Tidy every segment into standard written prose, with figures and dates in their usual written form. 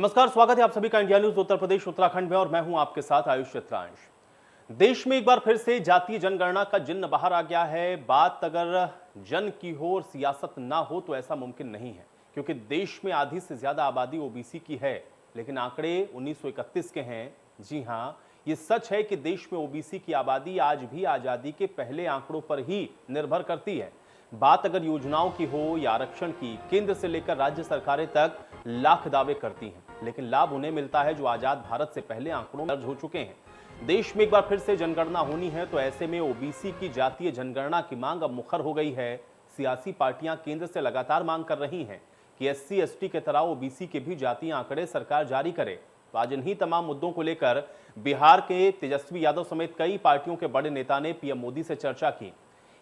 नमस्कार, स्वागत है आप सभी का इंडिया न्यूज उत्तर प्रदेश उत्तराखंड में और मैं हूं आपके साथ आयुष चित्रांश। देश में एक बार फिर से जातीय जनगणना का जिन्न बाहर आ गया है। बात अगर जन की हो और सियासत ना हो तो ऐसा मुमकिन नहीं है, क्योंकि देश में आधी से ज्यादा आबादी ओबीसी की है, लेकिन आंकड़े 1931 के हैं। जी हां, ये सच है कि देश में ओबीसी की आबादी आज भी आजादी के पहले आंकड़ों पर ही निर्भर करती है। बात अगर योजनाओं की हो या आरक्षण की, केंद्र से लेकर राज्य सरकारें तक लाख दावे करती हैं, लेकिन लाभ उन्हें मिलता है जो आजाद भारत से पहले आंकड़ों में दर्ज हो चुके हैं। देश में एक बार फिर से जनगणना होनी है, तो ऐसे में ओबीसी की जातीय जनगणना की मांग अब मुखर हो गई है। सियासी पार्टियां केंद्र से लगातार मांग कर रही हैं कि एससी एसटी के तरह ओबीसी के भी जातीय आंकड़े सरकार जारी करे। तो आज इन्हीं तमाम मुद्दों को लेकर बिहार के तेजस्वी यादव समेत कई पार्टियों के बड़े नेता ने पीएम मोदी से चर्चा की।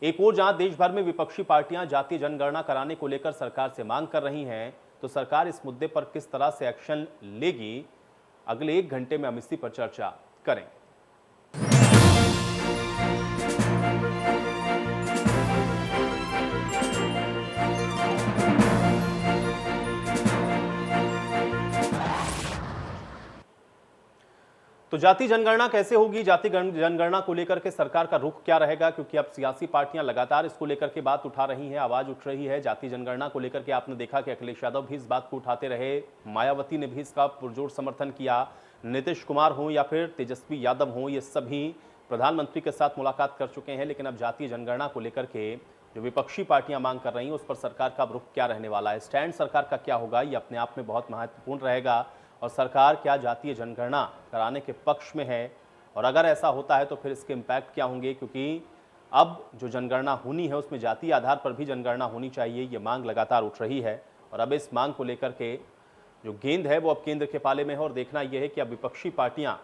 एक और जहां देश भर में विपक्षी पार्टियां जातीय जनगणना कराने को लेकर सरकार से मांग कर रही हैं, तो सरकार इस मुद्दे पर किस तरह से एक्शन लेगी, अगले 1 घंटे में हम इसी पर चर्चा करें। तो जाति जनगणना कैसे होगी, जाति जनगणना को लेकर के सरकार का रुख क्या रहेगा, क्योंकि अब सियासी पार्टियां लगातार इसको लेकर के बात उठा रही हैं, आवाज उठ रही है। जाति जनगणना को लेकर के आपने देखा कि अखिलेश यादव भी इस बात को उठाते रहे, मायावती ने भी इसका पुरजोर समर्थन किया। नीतीश कुमार हों या फिर तेजस्वी यादव हों, ये सभी प्रधानमंत्री के साथ मुलाकात कर चुके हैं। लेकिन अब जातीय जनगणना को लेकर के जो विपक्षी पार्टियां मांग कर रही हैं, उस पर सरकार का रुख क्या रहने वाला है, स्टैंड सरकार का क्या होगा, ये अपने आप में बहुत महत्वपूर्ण रहेगा। और सरकार क्या जातीय जनगणना कराने के पक्ष में है, और अगर ऐसा होता है तो फिर इसके इम्पैक्ट क्या होंगे, क्योंकि अब जो जनगणना होनी है उसमें जातीय आधार पर भी जनगणना होनी चाहिए, ये मांग लगातार उठ रही है। और अब इस मांग को लेकर के जो गेंद है वो अब केंद्र के पाले में है, और देखना यह है कि अब विपक्षी पार्टियां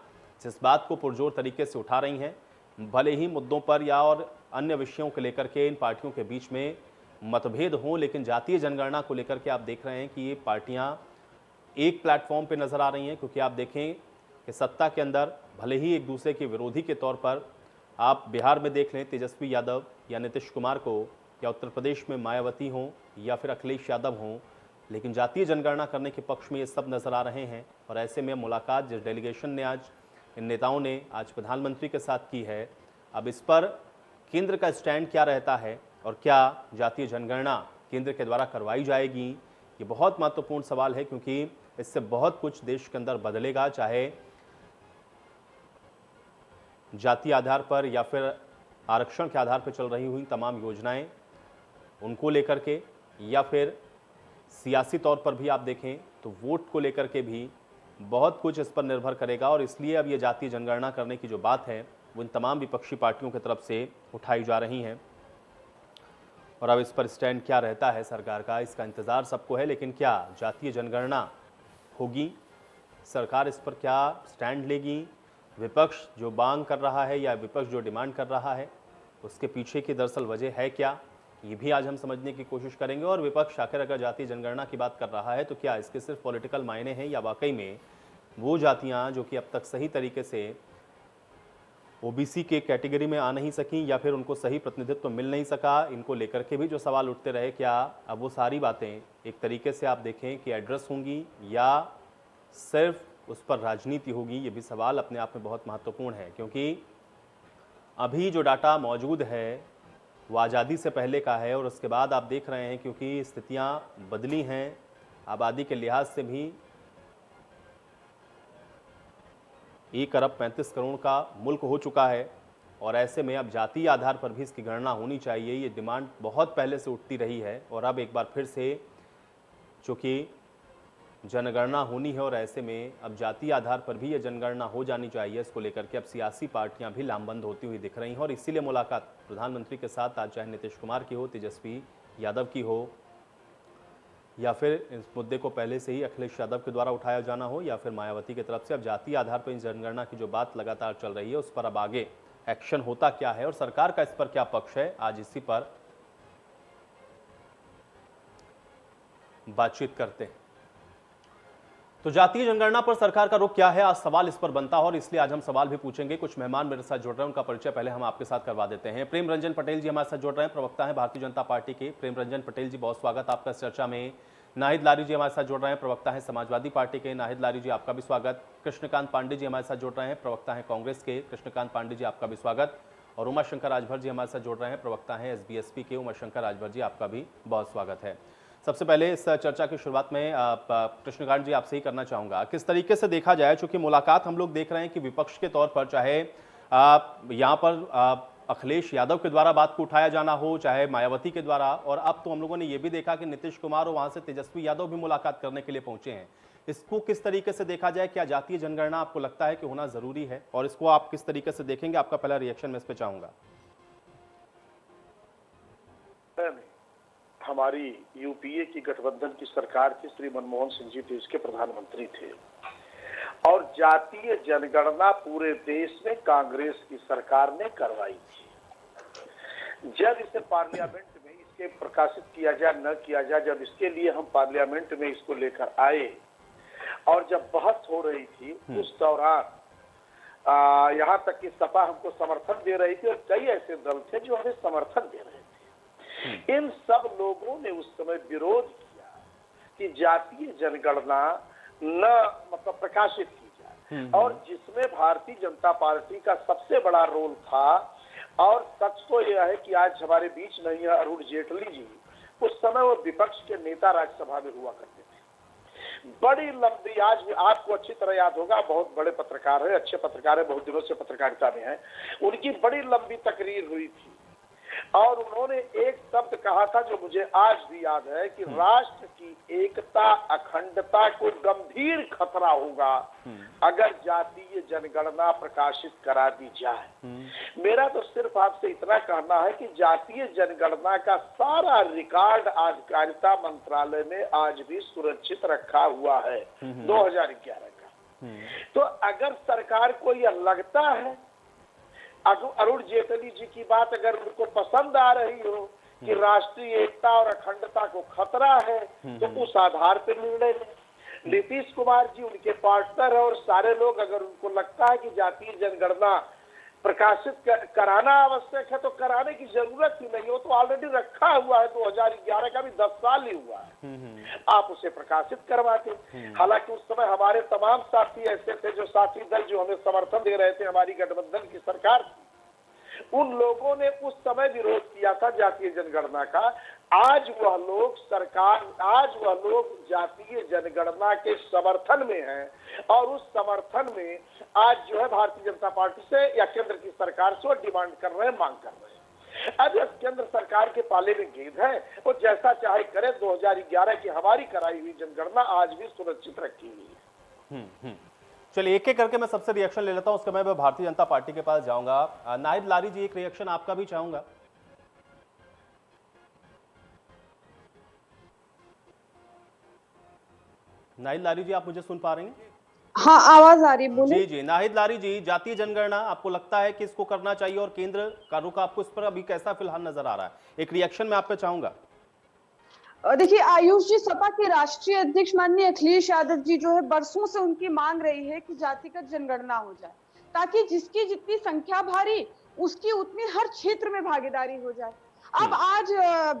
जिस बात को पुरजोर तरीके से उठा रही हैं, भले ही मुद्दों पर या और अन्य विषयों को लेकर के इन पार्टियों के बीच में मतभेद हों, लेकिन जातीय जनगणना को लेकर के आप देख रहे हैं कि ये पार्टियां एक प्लेटफॉर्म पे नजर आ रही हैं। क्योंकि आप देखें कि सत्ता के अंदर भले ही एक दूसरे के विरोधी के तौर पर आप बिहार में देख लें तेजस्वी यादव या नीतीश कुमार को, या उत्तर प्रदेश में मायावती हों या फिर अखिलेश यादव हों, लेकिन जातीय जनगणना करने के पक्ष में ये सब नजर आ रहे हैं। और ऐसे में मुलाकात जिस डेलीगेशन ने आज, इन नेताओं ने आज प्रधानमंत्री के साथ की है, अब इस पर केंद्र का स्टैंड क्या रहता है और क्या जातीय जनगणना केंद्र के द्वारा करवाई जाएगी, ये बहुत महत्वपूर्ण सवाल है। क्योंकि इससे बहुत कुछ देश के अंदर बदलेगा, चाहे जाति आधार पर या फिर आरक्षण के आधार पर चल रही हुई तमाम योजनाएं उनको लेकर के, या फिर सियासी तौर पर भी आप देखें तो वोट को लेकर के भी बहुत कुछ इस पर निर्भर करेगा। और इसलिए अब ये जातीय जनगणना करने की जो बात है वो इन तमाम विपक्षी पार्टियों की तरफ से उठाई जा रही हैं। और अब इस पर स्टैंड क्या रहता है सरकार का, इसका इंतज़ार सबको है। लेकिन क्या जातीय जनगणना होगी, सरकार इस पर क्या स्टैंड लेगी, विपक्ष जो मांग कर रहा है या विपक्ष जो डिमांड कर रहा है उसके पीछे की दरअसल वजह है क्या, ये भी आज हम समझने की कोशिश करेंगे। और विपक्ष आखिर अगर जातीय जनगणना की बात कर रहा है तो क्या इसके सिर्फ पॉलिटिकल मायने हैं, या वाकई में वो जातियाँ जो कि अब तक सही तरीके से ओबीसी के कैटेगरी में आ नहीं सकी या फिर उनको सही प्रतिनिधित्व मिल नहीं सका, इनको लेकर के भी जो सवाल उठते रहे, क्या अब वो सारी बातें एक तरीके से आप देखें कि एड्रेस होंगी या सिर्फ उस पर राजनीति होगी, ये भी सवाल अपने आप में बहुत महत्वपूर्ण है। क्योंकि अभी जो डाटा मौजूद है वो आज़ादी से पहले का है, और उसके बाद आप देख रहे हैं क्योंकि स्थितियाँ बदली हैं, आबादी के लिहाज से भी 1 अरब 35 करोड़ का मुल्क हो चुका है। और ऐसे में अब जातीय आधार पर भी इसकी गणना होनी चाहिए, ये डिमांड बहुत पहले से उठती रही है। और अब एक बार फिर से चूँकि जनगणना होनी है, और ऐसे में अब जातीय आधार पर भी ये जनगणना हो जानी चाहिए, इसको लेकर के अब सियासी पार्टियां भी लामबंद होती हुई दिख रही हैं। और इसीलिए मुलाकात प्रधानमंत्री के साथ आज चाहे नीतीश कुमार की हो, तेजस्वी यादव की हो, या फिर इस मुद्दे को पहले से ही अखिलेश यादव के द्वारा उठाया जाना हो, या फिर मायावती की तरफ से, अब जातीय आधार पर इन जनगणना की जो बात लगातार चल रही है उस पर अब आगे एक्शन होता क्या है और सरकार का इस पर क्या पक्ष है, आज इसी पर बातचीत करते हैं। तो जातीय जनगणना पर सरकार का रुख क्या है, आज सवाल इस पर बनता है, और इसलिए आज हम सवाल भी पूछेंगे। कुछ मेहमान मेरे साथ जुड़ रहे हैं, उनका परिचय पहले हम आपके साथ करवा देते हैं। प्रेम रंजन पटेल जी हमारे साथ जुड़ रहे हैं, प्रवक्ता हैं भारतीय जनता पार्टी के। प्रेम रंजन पटेल जी, बहुत स्वागत आपका इस चर्चा में। नाहिद लारी जी हमारे साथ जुड़ रहे हैं, प्रवक्ता हैं समाजवादी पार्टी के। नाहिद लारी जी आपका भी स्वागत। कृष्णकांत पांडे जी हमारे साथ जुड़ रहे हैं, प्रवक्ता हैं कांग्रेस के। कृष्णकांत पांडे जी आपका भी स्वागत। और उमाशंकर राजभर जी हमारे साथ जुड़ रहे हैं, प्रवक्ता हैं एसबीएसपी के। उमाशंकर राजभर जी आपका भी बहुत स्वागत है। सबसे पहले इस चर्चा की शुरुआत में कृष्णकांत जी आपसे ही करना चाहूंगा, किस तरीके से देखा जाए, चूंकि मुलाकात हम लोग देख रहे हैं कि विपक्ष के तौर पर, चाहे यहाँ पर अखिलेश यादव के द्वारा बात को उठाया जाना हो, चाहे मायावती के द्वारा, और अब तो हम लोगों ने यह भी देखा कि नीतीश कुमार और वहां से तेजस्वी यादव भी मुलाकात करने के लिए पहुंचे हैं। इसको किस तरीके से देखा जाए? क्या जातीय जनगणना आपको लगता है कि होना जरूरी है, और इसको आप किस तरीके से देखेंगे? आपका पहला रिएक्शन मैं इस पे चाहूंगा। हमारी यूपीए की गठबंधन की सरकार थी, श्री मनमोहन सिंह जी देश के प्रधानमंत्री थे, और जातीय जनगणना पूरे देश में कांग्रेस की सरकार ने करवाई थी। जब इसे पार्लियामेंट में इसके प्रकाशित किया जाए न किया जाए, जब इसके लिए हम पार्लियामेंट में इसको लेकर आए और जब बहस हो रही थी, उस दौरान यहाँ तक कि सपा हमको समर्थन दे रही थी और कई ऐसे दल थे जो हमें समर्थन दे रहे थे। इन सब लोगों ने उस समय विरोध किया कि जातीय जनगणना न प्रकाशित की जाए, और जिसमें भारतीय जनता पार्टी का सबसे बड़ा रोल था। और सच तो यह है कि आज हमारे बीच नहीं है अरुण जेटली जी, उस समय वो विपक्ष के नेता राज्यसभा में हुआ करते थे। बड़ी लंबी, आज भी आपको अच्छी तरह याद होगा, बहुत बड़े पत्रकार है, अच्छे पत्रकार है, बहुत दिनों से पत्रकारिता में है, उनकी बड़ी लंबी तकरीर हुई थी और उन्होंने एक शब्द कहा था जो मुझे आज भी याद है कि राष्ट्र की एकता अखंडता को गंभीर खतरा होगा अगर जातीय जनगणना प्रकाशित करा दी जाए। मेरा तो सिर्फ आपसे इतना कहना है कि जातीय जनगणना का सारा रिकॉर्ड आधिकारिता मंत्रालय में आज भी सुरक्षित रखा हुआ है 2011 का। तो अगर सरकार को यह लगता है, अरुण जेटली जी की बात अगर उनको पसंद आ रही हो कि राष्ट्रीय एकता और अखंडता को खतरा है, तो उस आधार पर निर्णय लें। नीतीश कुमार जी उनके पार्टनर है और सारे लोग, अगर उनको लगता है कि जातीय जनगणना प्रकाशित कराना आवश्यक है तो कराने की जरूरत ही नहीं हो, तो ऑलरेडी रखा हुआ है, 2011 का भी 10 साल ही हुआ है, आप उसे प्रकाशित करवाते। हालांकि उस समय हमारे तमाम साथी ऐसे थे, जो साथी दल जो हमें समर्थन दे रहे थे, हमारी गठबंधन की सरकार थी, उन लोगों ने उस समय विरोध किया था जातीय जनगणना का। आज वह लोग जातीय जनगणना के समर्थन में हैं, और उस समर्थन में आज जो है भारतीय जनता पार्टी से या केंद्र की सरकार से डिमांड कर रहे हैं, मांग कर रहे हैं। अब इस केंद्र सरकार के पाले में गेंद है, वो जैसा चाहे करे। 2011 की हमारी कराई हुई जनगणना आज भी सुरक्षित रखी हुई है। चलिए एक एक करके मैं सबसे रिएक्शन ले लेता हूं, उसके बाद मैं भारतीय जनता पार्टी के पास जाऊंगा। नाहिद लारी जी, एक रिएक्शन आपका भी चाहूंगा। नाहिद लारी जी, आप मुझे सुन पा रही हैं? हाँ, आवाज आ रही है, बोलिए। जी जी, नाहिद लारी जी, जातीय जनगणना आपको लगता है कि इसको करना चाहिए, और केंद्र का रुख आपको इस पर अभी कैसा फिलहाल नजर आ रहा है? एक रिएक्शन मैं आप पे चाहूंगा। देखिए, आयुष जी, सपा के राष्ट्रीय अध्यक्ष माननीय अखिलेश यादव जी जो है, बरसों से उनकी मांग रही है कि जातिगत जनगणना हो जाए, ताकि जिसकी जितनी संख्या भारी उसकी उतनी हर क्षेत्र में भागीदारी हो जाए। अब आज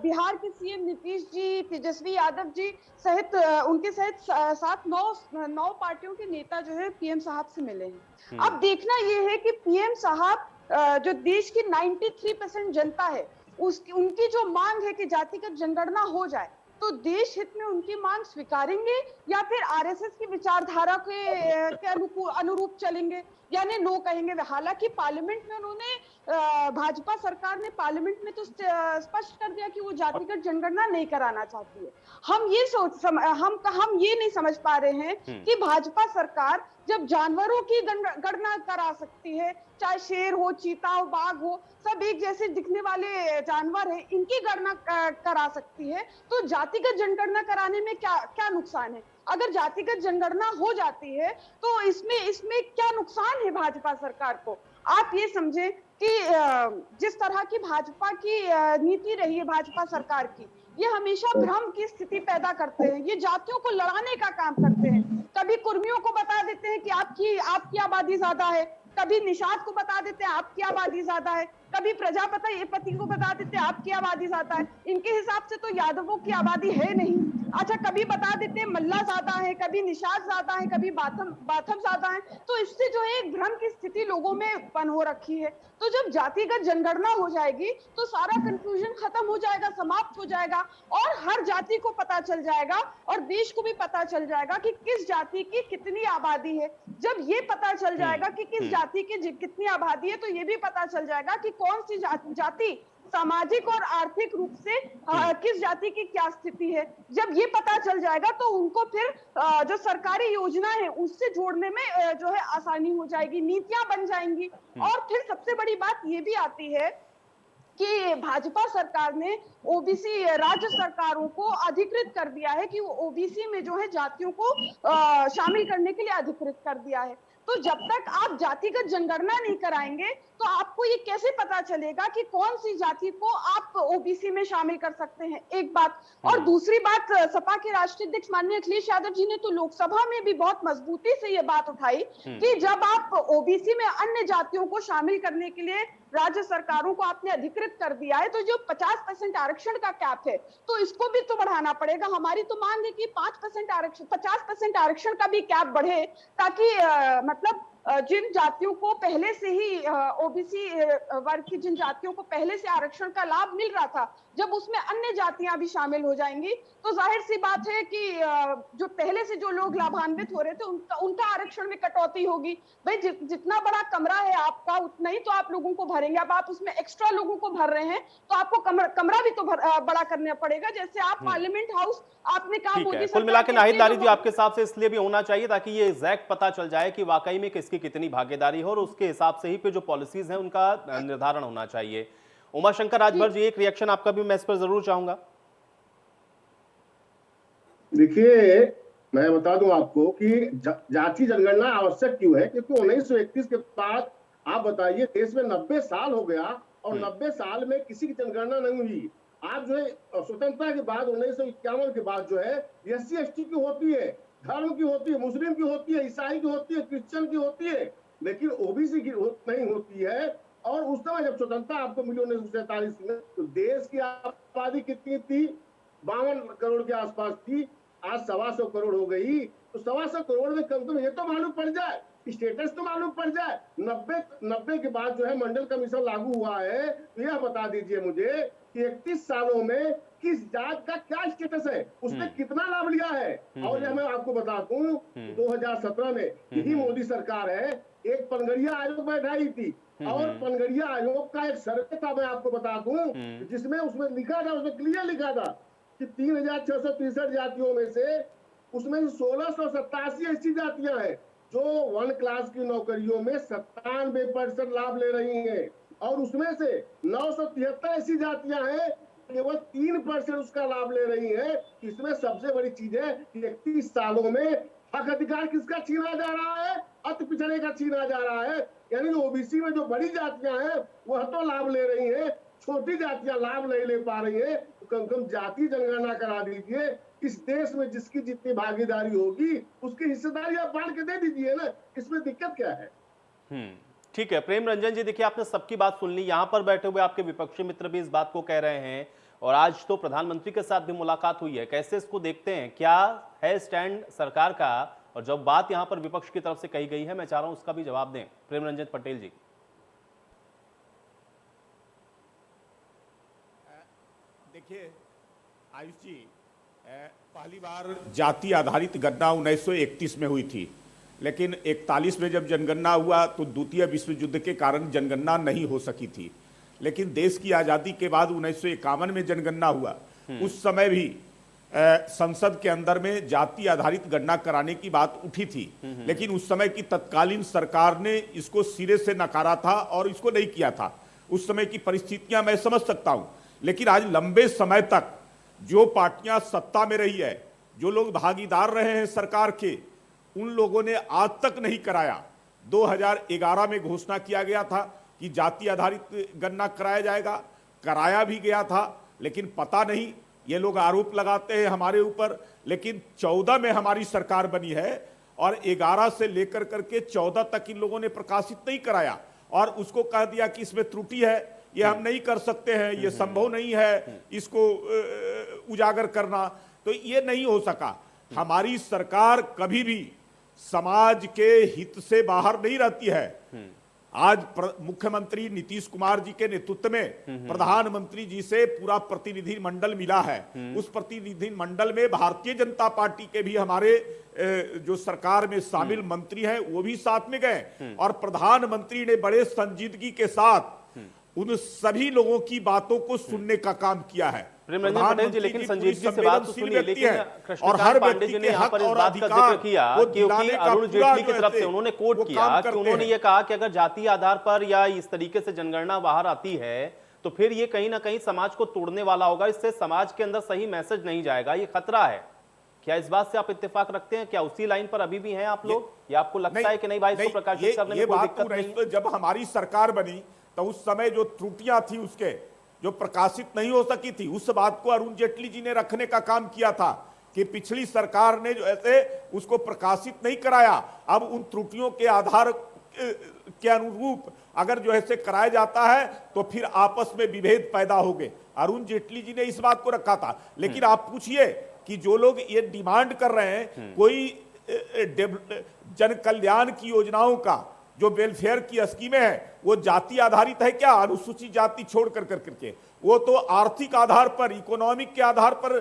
बिहार के सीएम नीतीश जी, तेजस्वी यादव जी सहित उनके सहित 7-9 पार्टियों के नेता जो है पीएम साहब से मिले हैं। अब देखना यह है कि पीएम साहब, जो देश की 93% जनता है, उनकी जो मांग है कि जातिगत जनगणना हो जाए, तो देश हित में उनकी मांग स्वीकारेंगे या फिर आरएसएस की विचारधारा के अनुरूप चलेंगे, यानी नो कहेंगे। हालांकि पार्लियामेंट में उन्होंने, भाजपा सरकार ने पार्लियामेंट में तो स्पष्ट कर दिया कि वो जातिगत जनगणना नहीं कराना चाहती है। हम ये नहीं समझ पा रहे हैं कि भाजपा सरकार जब जानवरों की गणना करा सकती है, चाहे शेर हो, चीता हो, बाघ हो, सब एक जैसे दिखने वाले जानवर हैं, इनकी गणना करा सकती है, तो जातिगत जनगणना कराने में क्या नुकसान है? अगर जातिगत जनगणना हो जाती है तो इसमें क्या नुकसान है भाजपा सरकार को? आप ये समझे कि जिस तरह की भाजपा की नीति रही है भाजपा सरकार की, ये हमेशा भ्रम की स्थिति पैदा करते हैं, ये जातियों को लड़ाने का काम करते हैं। कभी कुर्मियों को बता देते हैं कि आपकी आबादी ज्यादा है, कभी निषाद को बता देते हैं आपकी आबादी ज्यादा है, कभी प्रजापति को बता देते आपकी आबादी ज्यादा है, इनके हिसाब से तो यादवों की आबादी है नहीं। अच्छा, कभी बता देते मल्ला ज्यादा है, कभी निषाद ज्यादा है, कभी बाथम ज्यादा है। तो इससे जो है एक भ्रम की स्थिति लोगों में बन हो रखी है। तो जब जातिगत जनगणना हो जाएगी तो सारा कंफ्यूजन खत्म हो जाएगा, समाप्त हो जाएगा, और हर जाति को पता चल जाएगा और देश को भी पता चल जाएगा कि किस जाति की कितनी आबादी है। जब ये पता चल जाएगा कि किस जाति की कितनी आबादी है, तो ये भी पता चल जाएगा कि कौन सी जाति सामाजिक और आर्थिक रूप से किस जाति की क्या स्थिति है। जब ये पता चल जाएगा तो उनको फिर जो सरकारी योजना है उससे जोड़ने में जो है आसानी हो जाएगी, नीतियां बन जाएंगी। और फिर सबसे बड़ी बात ये भी आती है कि भाजपा सरकार ने ओबीसी राज्य सरकारों को अधिकृत कर दिया है कि वो ओबीसी में जो है जातियों को शामिल करने के लिए अधिकृत कर दिया है। तो जब तक आप जातिगत जनगणना नहीं कराएंगे तो आपको ये कैसे पता चलेगा कि कौन सी जाति को आप ओबीसी में शामिल कर सकते हैं, एक बात। और दूसरी बात, सपा के राष्ट्रीय अध्यक्ष माननीय अखिलेश यादव जी ने तो लोकसभा में भी बहुत मजबूती से ये बात उठाई कि जब आप ओबीसी में अन्य जातियों को शामिल करने के लिए राज्य सरकारों को आपने अधिकृत कर दिया है, तो जो 50% आरक्षण का कैप है तो इसको भी तो बढ़ाना पड़ेगा। हमारी तो मांग है कि 5% आरक्षण, 50% आरक्षण का भी कैप बढ़े, ताकि मतलब जिन जातियों को पहले से ही ओबीसी वर्ग की जिन जातियों को पहले से आरक्षण का लाभ मिल रहा था, जब उसमें अन्य जातियां भी शामिल हो जाएंगी तो जाहिर सी बात है कि जो पहले से जो लोग लाभान्वित हो रहे थे उनका आरक्षण में कटौती होगी। भाई जितना बड़ा कमरा है आपका उतना ही तो आप लोगों को भरेंगे। अब आप उसमें एक्स्ट्रा लोगों को भर रहे हैं तो आपको कमरा भी तो बड़ा करना पड़ेगा। जैसे आप पार्लियामेंट हाउस आपने कहा मोदी सरकार, कुल मिला के नाहिद लारी जी आपके हिसाब से इसलिए भी होना चाहिए ताकि ये एग्जैक्ट पता चल जाए कि वाकई में किसकी कितनी भागीदारी हो और उसके हिसाब से ही पे जो पॉलिसीज हैं उनका निर्धारण होना चाहिए। उमाशंकर राजभर जी, एक रिएक्शन आपका भी मैं इस पर जरूर चाहूंगा। देखिए, मैं बता दूं आपको कि जाति जनगणना आवश्यक क्यों है, क्योंकि 1931 के बाद आप बताइए देश में 90 साल हो गया और 90 साल में किसी की जनगणना नहीं हुई। आप जो है स्वतंत्रता के बाद 1951 के बाद जो है SC ST की होती है, धर्म की होती है, मुस्लिम की होती है, ईसाई की होती है, क्रिश्चियन की होती है, लेकिन ओबीसी की नहीं होती है। और उस समय जब स्वतंत्रता आपको मिली 1947 में, तो देश की आबादी कितनी थी? 52 करोड़ के आसपास थी। आज 125 करोड़ हो गई। तो 125 करोड़ में कम से कम ये तो मालूम पड़ जाए, स्टेटस तो मालूम पड़ जाए। 90 के बाद जो है मंडल कमीशन लागू हुआ है, तो यह बता दीजिए मुझे कि 31 सालों में किस जात का क्या स्टेटस है, उसने कितना लाभ लिया है। और यह मैं आपको बता दूं, 2017 में यही मोदी सरकार है, एक पनगड़िया आयोग बैठाई थी और पनगड़िया आयोग का एक सर्वे था, मैं आपको बता दूं, जिसमें उसमें लिखा था, उसमें क्लियर लिखा था कि 3663 जातियों में से उसमें 1687 ऐसी जातियां हैं जो 1 क्लास की नौकरियों में 97% लाभ ले रही हैं, और उसमें से 973 ऐसी जातियां हैं केवल 3% उसका लाभ ले रही हैं। इसमें सबसे बड़ी चीज है कि 31 सालों में हक अधिकार किसका छीना जा रहा है? अति पिछड़े का छीना जा रहा है। यानी ओबीसी में जो बड़ी जातियां हैं वह तो लाभ ले रही हैं, छोटी जातियां लाभ नहीं ले पा रही है। तो कम से कम जाति जनगणना करा दीजिए। इस देश में जिसकी जितनी भागीदारी होगी उसकी हिस्सेदारी आप बांट के दे दीजिए ना, इसमें दिक्कत क्या है? ठीक है प्रेम रंजन जी, देखिए आपने सबकी बात सुन ली। यहां पर बैठे हुए आपके विपक्षी मित्र भी इस बात को कह रहे हैं और आज तो प्रधानमंत्री के साथ भी मुलाकात हुई है। कैसे इसको देखते हैं, क्या है स्टैंड सरकार का? और जब बात यहां पर विपक्ष की तरफ से कही गई है, मैं चाह रहा हूं उसका भी जवाब दें प्रेम रंजन पटेल जी। देखिए आयुष जी, पहली बार जाति आधारित गणना 1931 में हुई थी, लेकिन 41 में जब जनगणना हुआ तो द्वितीय विश्व युद्ध के कारण जनगणना नहीं हो सकी थी। लेकिन देश की आज़ादी के बाद 1951 में जनगणना हुआ। उस समय भी संसद के अंदर में जाति आधारित गणना कराने की बात उठी थी, लेकिन उस समय की तत्कालीन सरकार ने इसको सिरे से नकारा था और इसको नहीं किया था। उस समय की परिस्थितियां मैं समझ सकता हूं, लेकिन आज लंबे समय तक जो पार्टियां सत्ता में रही है, जो लोग भागीदार रहे हैं सरकार के, उन लोगों ने आज तक नहीं कराया। 2011 में घोषणा किया गया था कि जाति आधारित गणना कराया जाएगा, कराया भी गया था, लेकिन पता नहीं, ये लोग आरोप लगाते हैं हमारे ऊपर, लेकिन 14 में हमारी सरकार बनी है और 11 से लेकर करके 14 तक इन लोगों ने प्रकाशित नहीं कराया और उसको कह दिया कि इसमें त्रुटि है, ये हम नहीं कर सकते हैं, ये संभव नहीं है इसको उजागर करना, तो ये नहीं हो सका। हमारी सरकार कभी भी समाज के हित से बाहर नहीं रहती है। आज मुख्यमंत्री नीतीश कुमार जी के नेतृत्व में प्रधानमंत्री जी से पूरा प्रतिनिधि मंडल मिला है। उस प्रतिनिधि मंडल में भारतीय जनता पार्टी के भी हमारे जो सरकार में शामिल मंत्री हैं वो भी साथ में गए, और प्रधानमंत्री ने बड़े संजीदगी के साथ उन सभी लोगों की बातों को सुनने का काम किया है। प्रेमरंजन पटेल जी, लेकिन संजीदगी से बात तो सुनिए, लेकिन और हर कृष्णकांत पांडे जी ने यहाँ पर इस बात का जिक्र किया क्योंकि अरुण जेटली की तरफ से उन्होंने कोट किया कि उन्होंने ये कहा कि अगर जातीय आधार पर या इस तरीके से जनगणना बाहर आती है तो फिर ये कहीं ना कहीं समाज को तोड़ने वाला होगा, इससे समाज के अंदर सही मैसेज नहीं जाएगा, ये खतरा है। क्या इस बात से आप इत्तेफाक रखते हैं? क्या उसी लाइन पर अभी भी हैं आप लोग, या आपको लगता है कि नहीं भाई इसको प्रकाशित करने में कोई दिक्कत नहीं है? जब हमारी सरकार बनी तो उस समय जो त्रुटियां थी उसके जो प्रकाशित नहीं हो सकी थी, उस बात को अरुण जेटली जी ने रखने का काम किया था कि पिछली सरकार ने जो ऐसे उसको प्रकाशित नहीं कराया। अब उन त्रुटियों के आधार के अनुरूप अगर जो ऐसे कराया जाता है तो फिर आपस में विभेद पैदा हो गए। अरुण जेटली जी ने इस बात को रखा था। लेकिन आप पूछिए कि जो लोग ये डिमांड कर रहे हैं कोई जन कल्याण की योजनाओं का जो वेलफेयर की स्कीमें हैं वो जाति आधारित है क्या? अनुसूचित जाति छोड़ कर करके वो तो आर्थिक आधार पर, इकोनॉमिक के आधार पर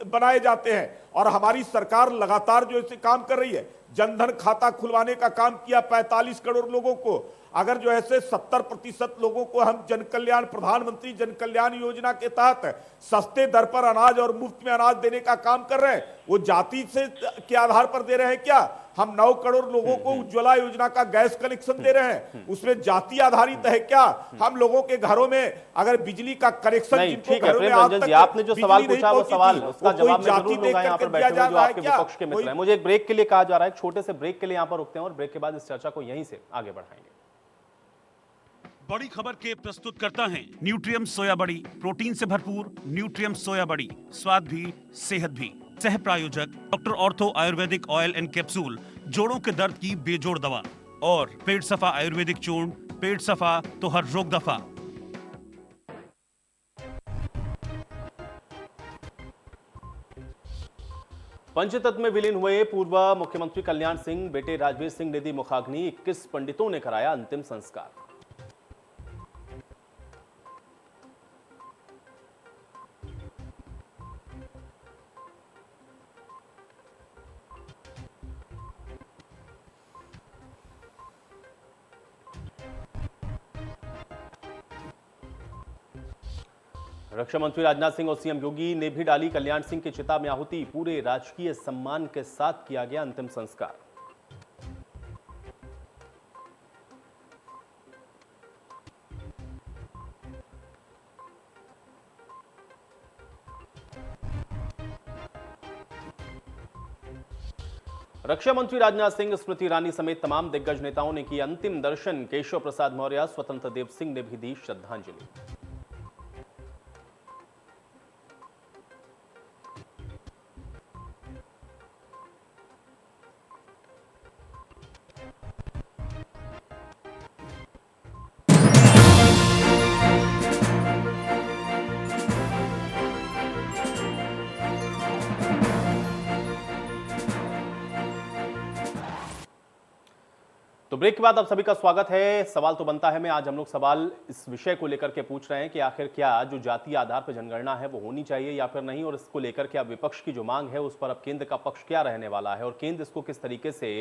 बनाए जाते हैं। और हमारी सरकार लगातार जो ऐसे काम कर रही है, जनधन खाता खुलवाने का काम किया 45 करोड़ लोगों को। अगर जो ऐसे 70% लोगों को हम जन कल्याण, प्रधानमंत्री जन कल्याण योजना के तहत सस्ते दर पर अनाज और मुफ्त में अनाज देने का काम कर रहे हैं, वो जाति से के आधार पर दे रहे हैं क्या? हम 9 करोड़ लोगों को उज्ज्वला योजना का गैस कनेक्शन दे रहे हैं, उसमें जाति आधारित है क्या? हम लोगों के घरों में अगर बिजली का कनेक्शन, ठीक है प्रेमरंजन जी, आपने जो सवाल पूछा वो सवाल उसका जवाब मैं जरूर दूंगा। यहाँ पर बैठे हुए जो आपके विपक्ष के मित्र हैं, मुझे एक ब्रेक के लिए कहा जा रहा है, एक छोटे से ब्रेक के लिए यहाँ पर रुकते हैं और ब्रेक के बाद इस चर्चा को यहीं से आगे बढ़ाएंगे। बड़ी खबर के प्रस्तुत करता है न्यूट्रियम सोया बड़ी, प्रोटीन से भरपूर न्यूट्रियम सोया बड़ी, स्वाद भी सेहत भी। सह प्रायोजक doctor ortho Ayurvedic oil and capsule, जोड़ों के दर्द की बेजोड़ दवा, और पेट सफा आयुर्वेदिक चूर्ण, पेट सफा तो हर रोग दफा। पंचतत्व में विलीन हुए पूर्व मुख्यमंत्री कल्याण सिंह बेटे राजवीर सिंह ने दी मुखाग्नि, 21 पंडितों ने कराया अंतिम संस्कार। रक्षा मंत्री राजनाथ सिंह और सीएम योगी ने भी डाली कल्याण सिंह की चिता में आहुति, पूरे राजकीय सम्मान के साथ किया गया अंतिम संस्कार। रक्षा मंत्री राजनाथ सिंह, स्मृति ईरानी समेत तमाम दिग्गज नेताओं ने किए अंतिम दर्शन। केशव प्रसाद मौर्य, स्वतंत्र देव सिंह ने भी दी श्रद्धांजलि। तो ब्रेक के बाद आप सभी का स्वागत है। सवाल तो बनता है, मैं आज हम लोग सवाल इस विषय को लेकर के पूछ रहे हैं कि आखिर क्या जो जातीय आधार पर जनगणना है वो होनी चाहिए या फिर नहीं, और इसको लेकर के अब विपक्ष की जो मांग है उस पर अब केंद्र का पक्ष क्या रहने वाला है और केंद्र इसको किस तरीके से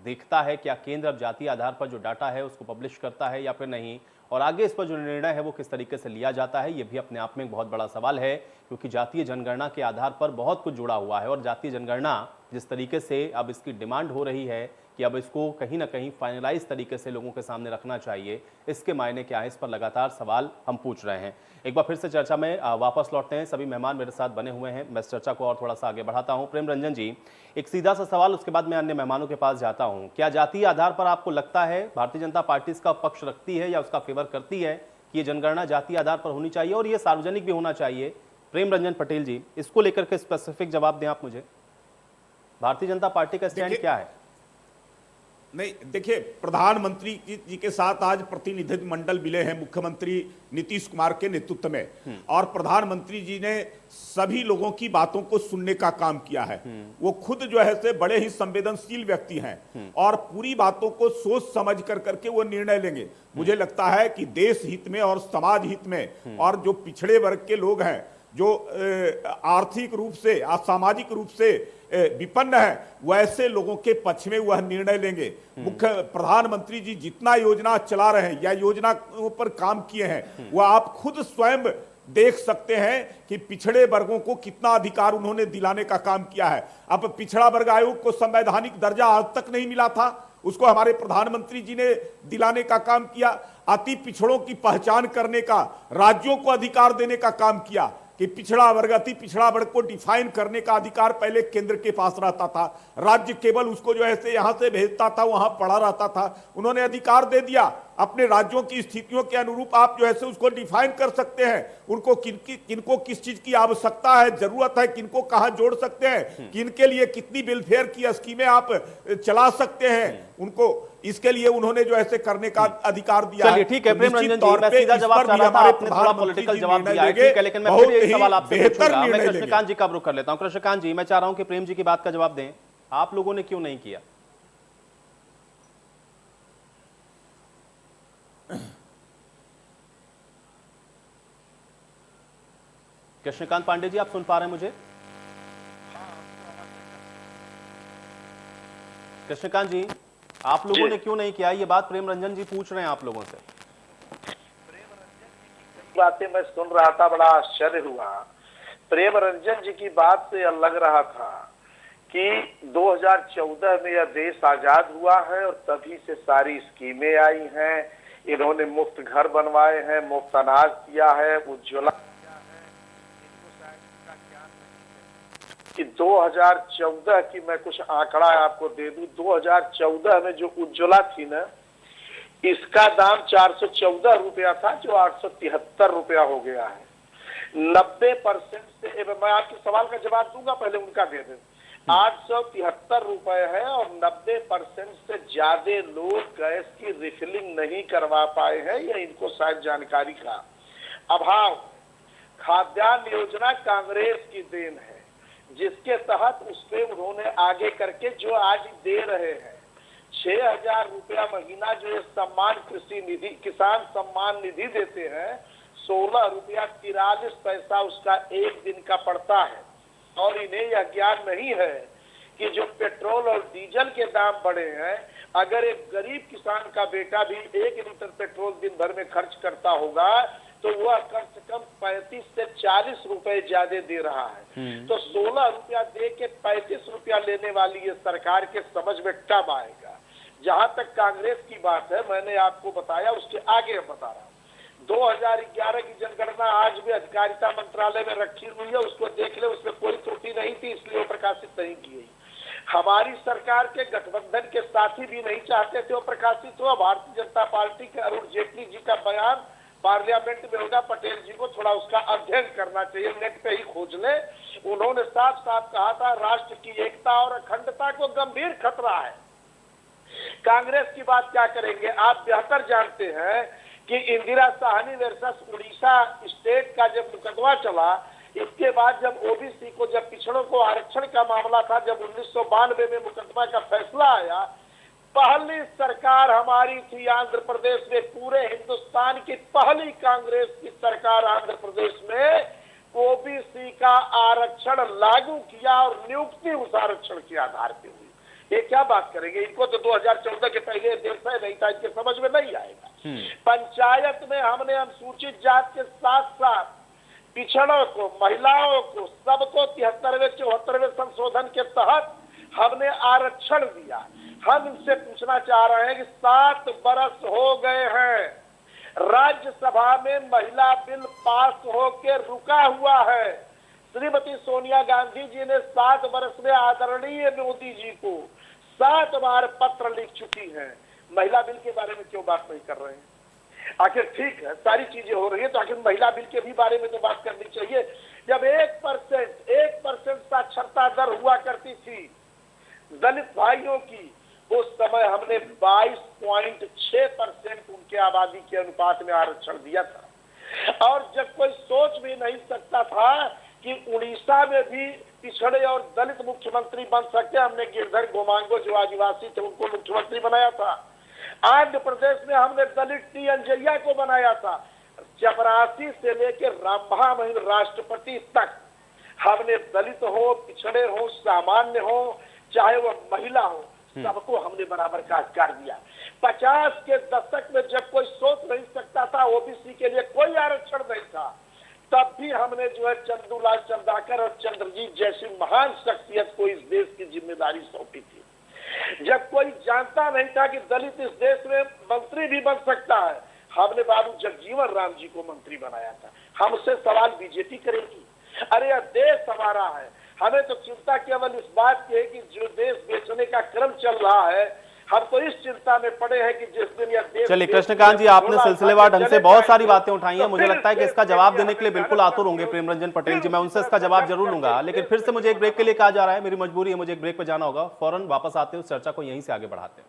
देखता है। क्या केंद्र अब जातीय आधार पर जो डाटा है उसको पब्लिश करता है या फिर नहीं, और आगे इस पर जो निर्णय है वो किस तरीके से लिया जाता है, ये भी अपने आप में एक बहुत बड़ा सवाल है, क्योंकि जातीय जनगणना के आधार पर बहुत कुछ जुड़ा हुआ है। और जातीय जनगणना जिस तरीके से अब इसकी डिमांड हो रही है कि अब इसको कहीं ना कहीं फाइनलाइज तरीके से लोगों के सामने रखना चाहिए, इसके मायने क्या है, इस पर लगातार सवाल हम पूछ रहे हैं। एक बार फिर से चर्चा में वापस लौटते हैं, सभी मेहमान मेरे साथ बने हुए हैं, मैं इस चर्चा को और थोड़ा सा आगे बढ़ाता हूं। प्रेमरंजन जी, एक सीधा सा सवाल, उसके बाद मैं अन्य मेहमानों के पास जाता हूं। क्या जातीय आधार पर आपको लगता है भारतीय जनता पार्टी इसका पक्ष रखती है या उसका फेवर करती है कि ये जनगणना जातीय आधार पर होनी चाहिए और ये सार्वजनिक भी होना चाहिए? प्रेमरंजन पटेल जी, इसको लेकर के स्पेसिफिक जवाब दें आप मुझे, भारतीय जनता पार्टी का स्टैंड क्या है? नहीं, देखिए, प्रधानमंत्री जी के साथ आज प्रतिनिधि मंडल मिले हैं मुख्यमंत्री नीतीश कुमार के नेतृत्व में, और प्रधानमंत्री जी ने सभी लोगों की बातों को सुनने का काम किया है। वो खुद जो है से बड़े ही संवेदनशील व्यक्ति हैं और पूरी बातों को सोच समझ कर करके वो निर्णय लेंगे। मुझे लगता है कि देश हित में और समाज हित में, और जो पिछड़े वर्ग के लोग हैं, जो आर्थिक रूप से, सामाजिक रूप से विपन्न है, वैसे लोगों के पक्ष में वह निर्णय लेंगे। मुख्य प्रधानमंत्री जी जितना योजना चला रहे हैं या योजनाओं पर काम किए हैं, वह आप खुद स्वयं देख सकते हैं कि पिछड़े वर्गों को कितना अधिकार उन्होंने दिलाने का काम किया है। अब पिछड़ा वर्ग आयोग को संवैधानिक दर्जा आज तक नहीं मिला था, उसको हमारे प्रधानमंत्री जी ने दिलाने का काम किया। अति पिछड़ों की पहचान करने का, राज्यों को अधिकार देने का काम किया कि पिछड़ा वर्ग, अति पिछड़ा वर्ग को डिफाइन करने का अधिकार पहले केंद्र के पास रहता था, राज्य केवल उसको जो है यहां से भेजता था, वहां पड़ा रहता था। उन्होंने अधिकार दे दिया, अपने राज्यों की स्थितियों के अनुरूप आप जो है उसको डिफाइन कर सकते हैं, उनको किनको किस चीज की आवश्यकता है, जरूरत है, किनको कहां जोड़ सकते हैं, किनके लिए कितनी वेलफेयर की स्कीमें आप चला सकते हैं, उनको इसके लिए उन्होंने जो ऐसे करने का अधिकार दिया है। ठीक है प्रेम रंजन जी, मैं सीधा जवाब चाह रहा था, आपने थोड़ा पॉलिटिकल जवाब दिया है, ठीक है, लेकिन मैं फिर एक सवाल आपसे पूछूंगा। मैं कृष्णकांत जी का रुख कर लेता हूं। कृष्णकांत जी, मैं चाह रहा हूं कि प्रेम जी की बात का जवाब दें, आप लोगों ने क्यों नहीं किया? कृष्णकांत पांडे जी, आप सुन पा रहे हैं मुझे? कृष्णकांत जी, आप लोगों ने क्यों नहीं किया? ये बात प्रेम रंजन जी पूछ रहे हैं आप लोगों से। बातें मैं सुन रहा था, बड़ा आश्चर्य हुआ। प्रेम रंजन जी की बात से लग रहा था कि 2014 में यह देश आजाद हुआ है और तभी से सारी स्कीमें आई हैं, इन्होंने मुफ्त घर बनवाए हैं, मुफ्त अनाज दिया है, उज्ज्वला कि 2014 की मैं कुछ आंकड़ा आपको दे दूं। 2014 में जो उज्ज्वला थी ना, इसका दाम 414 रुपया था, जो 873 रुपया हो गया है। 90% से, मैं आपके सवाल का जवाब दूंगा, पहले उनका दे दें। 873 रुपए है और 90% से ज्यादा लोग गैस की रिफिलिंग नहीं करवा पाए हैं, या इनको शायद जानकारी का अभाव। खाद्यान्न योजना कांग्रेस की देन है, जिसके तहत उसमें उन्होंने आगे करके जो आज दे रहे हैं 6,000 रुपया महीना, जो ये सम्मान कृषि निधि, किसान सम्मान निधि देते हैं, 16 रुपया 43 पैसा उसका एक दिन का पड़ता है। और इन्हें यह ज्ञान नहीं है कि जो पेट्रोल और डीजल के दाम बढ़े हैं, अगर एक गरीब किसान का बेटा भी 1 लीटर पेट्रोल दिन भर में खर्च करता होगा तो वह कम से कम 35 से 40 रुपए ज्यादा दे रहा है। तो 16 रुपया दे के 35 रुपया लेने वाली ये सरकार के समझ में कब आएगा? जहां तक कांग्रेस की बात है, मैंने आपको बताया, उसके आगे बता रहा हूँ। 2011 की जनगणना आज भी अधिकारिता मंत्रालय में रखी हुई है, उसको देख ले, उसमें कोई त्रुटि नहीं थी, इसलिए वो प्रकाशित नहीं की गई। हमारी सरकार के गठबंधन के साथी भी नहीं चाहते थे वो प्रकाशित हो। भारतीय जनता पार्टी के अरुण जेटली जी का बयान पार्लियामेंट में होगा, पटेल जी को थोड़ा उसका अध्ययन करना चाहिए, नेट पे ही खोज ले। उन्होंने साफ साफ कहा था, राष्ट्र की एकता और अखंडता को गंभीर खतरा है। कांग्रेस की बात क्या करेंगे? आप बेहतर जानते हैं कि इंदिरा साहनी वर्सेस उड़ीसा स्टेट का जब मुकदमा चला, इसके बाद जब ओबीसी को, जब पिछड़ों को आरक्षण का मामला था, जब 1992 में मुकदमा का फैसला आया, पहली सरकार हमारी थी आंध्र प्रदेश में, पूरे हिंदुस्तान की पहली कांग्रेस की सरकार आंध्र प्रदेश में ओबीसी का आरक्षण लागू किया और नियुक्ति उस आरक्षण के आधार पर हुई। ये क्या बात करेंगे? इनको तो 2014 के पहले देखा नहीं था, इनके समझ में नहीं आएगा। पंचायत में हमने अनुसूचित जात के साथ साथ पिछड़ों को, महिलाओं को, सबको 73वें 74वें संशोधन के तहत हमने आरक्षण दिया। हम इनसे पूछना चाह रहे हैं कि 7 बरस हो गए हैं, राज्यसभा में महिला बिल पास होकर रुका हुआ है। श्रीमती सोनिया गांधी जी ने 7 बरस में आदरणीय मोदी जी को 7 बार पत्र लिख चुकी हैं। महिला बिल के बारे में क्यों बात नहीं कर रहे हैं? आखिर ठीक है, सारी चीजें हो रही है, तो आखिर महिला बिल के भी बारे में तो बात करनी चाहिए। जब 1% साक्षरता दर हुआ करती थी दलित भाइयों की, उस समय हमने 22.6% उनके आबादी के अनुपात में आरक्षण दिया था। और जब कोई सोच भी नहीं सकता था कि उड़ीसा में भी पिछड़े और दलित मुख्यमंत्री बन सकते, हमने गिरधर गोमांगो जो आदिवासी थे उनको मुख्यमंत्री बनाया था। आंध्र प्रदेश में हमने दलित टी अंजैया को बनाया था। चपरासी से लेकर रामभा महिम राष्ट्रपति तक हमने दलित हो, पिछड़े हो, सामान्य हो, चाहे वह महिला हो, सबको हमने बराबर का अधिकार दिया। 50 के दशक में जब कोई सोच नहीं सकता था ओबीसी के लिए कोई आरक्षण नहीं था, तब भी हमने जो है चंदूलाल चंद्राकर और चंद्रजीत जैसी महान शख्सियत को इस देश की जिम्मेदारी सौंपी थी। जब कोई जानता नहीं था कि दलित इस देश में मंत्री भी बन सकता है, हमने बाबू जगजीवन राम जी को मंत्री बनाया था। हमसे सवाल बीजेपी करेगी? अरे यह देश हमारा है। हमें तो चिंता केवल इस बात की है कि जो देश बेचने का क्रम चल रहा है, हम तो इस चिंता में पड़े हैं कि जिस दिन यह देश। चलिए कृष्णकांत जी, आपने सिलसिलेवार ढंग से बहुत सारी बातें उठाई हैं। मुझे लगता है कि इसका जवाब देने के लिए बिल्कुल आतुर होंगे प्रेमरंजन पटेल जी। मैं उनसे इसका जवाब जरूर लूंगा, लेकिन फिर से मुझे एक ब्रेक के लिए कहा जा रहा है। मेरी मजबूरी है, मुझे एक ब्रेक पर जाना होगा। फौरन वापस आते हैं, उस चर्चा को यहीं से आगे बढ़ाते हैं।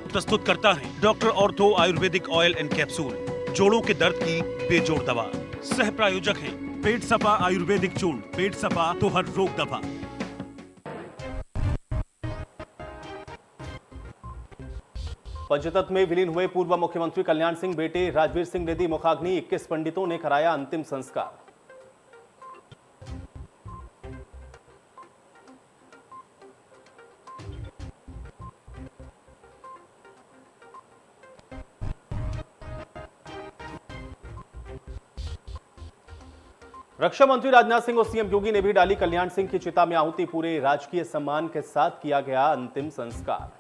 प्रस्तुत करता है doctor ortho Ayurvedic oil and capsule, जोड़ों के दर्द की बेजोड़ दवा। सह प्रायोजक हैं पेट सपा आयुर्वेदिक चूर्ण, पेट सपा तो हर रोग दवा। पंचतत्व में विलीन हुए पूर्व मुख्यमंत्री कल्याण सिंह बेटे राजवीर सिंह ने दी मुखाग्नि। 21 पंडितों ने कराया अंतिम संस्कार। रक्षा मंत्री राजनाथ सिंह और सीएम योगी ने भी डाली कल्याण सिंह की चिता में आहुति। पूरे राजकीय सम्मान के साथ किया गया अंतिम संस्कार।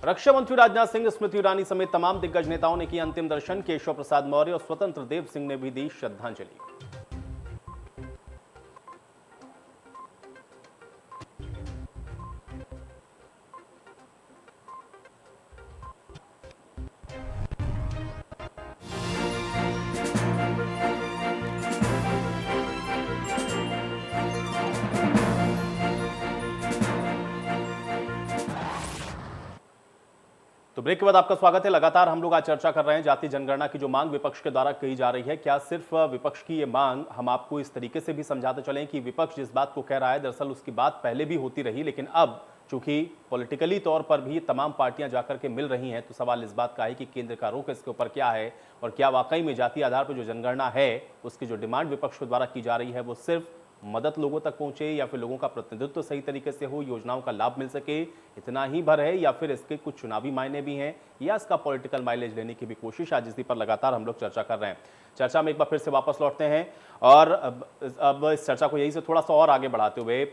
रक्षा मंत्री राजनाथ सिंह, स्मृति ईरानी समेत तमाम दिग्गज नेताओं ने किया अंतिम दर्शन। केशव प्रसाद मौर्य और स्वतंत्र देव सिंह ने भी दी श्रद्धांजलि। तो ब्रेक के बाद आपका स्वागत है। लगातार हम लोग आज चर्चा कर रहे हैं जाति जनगणना की जो मांग विपक्ष के द्वारा कही जा रही है। क्या सिर्फ विपक्ष की ये मांग, हम आपको इस तरीके से भी समझाते चलें कि विपक्ष जिस बात को कह रहा है दरअसल उसकी बात पहले भी होती रही, लेकिन अब चूंकि पॉलिटिकली तौर पर भी तमाम पार्टियां जाकर के मिल रही हैं, तो सवाल इस बात का है कि केंद्र का रुख इसके ऊपर क्या है और क्या वाकई में जाति आधार पर जो जनगणना है उसकी जो डिमांड विपक्ष के द्वारा की जा रही है वो सिर्फ मदद लोगों तक पहुंचे या फिर लोगों का प्रतिनिधित्व सही तरीके से हो, योजनाओं का लाभ मिल सके, इतना ही भर है या फिर इसके कुछ चुनावी मायने भी हैं या इसका पॉलिटिकल माइलेज लेने की भी कोशिश आज इसी पर लगातार हम लोग चर्चा कर रहे हैं। चर्चा में एक बार फिर से वापस लौटते हैं और अब इस चर्चा को यही से थोड़ा सा और आगे बढ़ाते हुए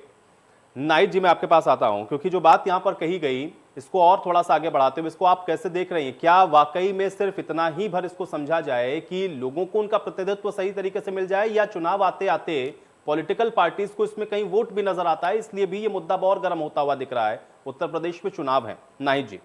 नाइट जी मैं आपके पास आता हूं, क्योंकि जो बात यहां पर कही गई इसको और थोड़ा सा आगे बढ़ाते हुए इसको आप कैसे देख रही हैं? क्या वाकई में सिर्फ इतना ही भर इसको समझा जाए कि लोगों को उनका प्रतिनिधित्व सही तरीके से मिल जाए, या चुनाव आते आते पॉलिटिकल पार्टीज को इसमें कहीं वोट भी नजर आता है, इसलिए भी ये मुद्दा और गर्म होता हुआ दिख रहा है? उत्तर प्रदेश में चुनाव है। नाहिद जी।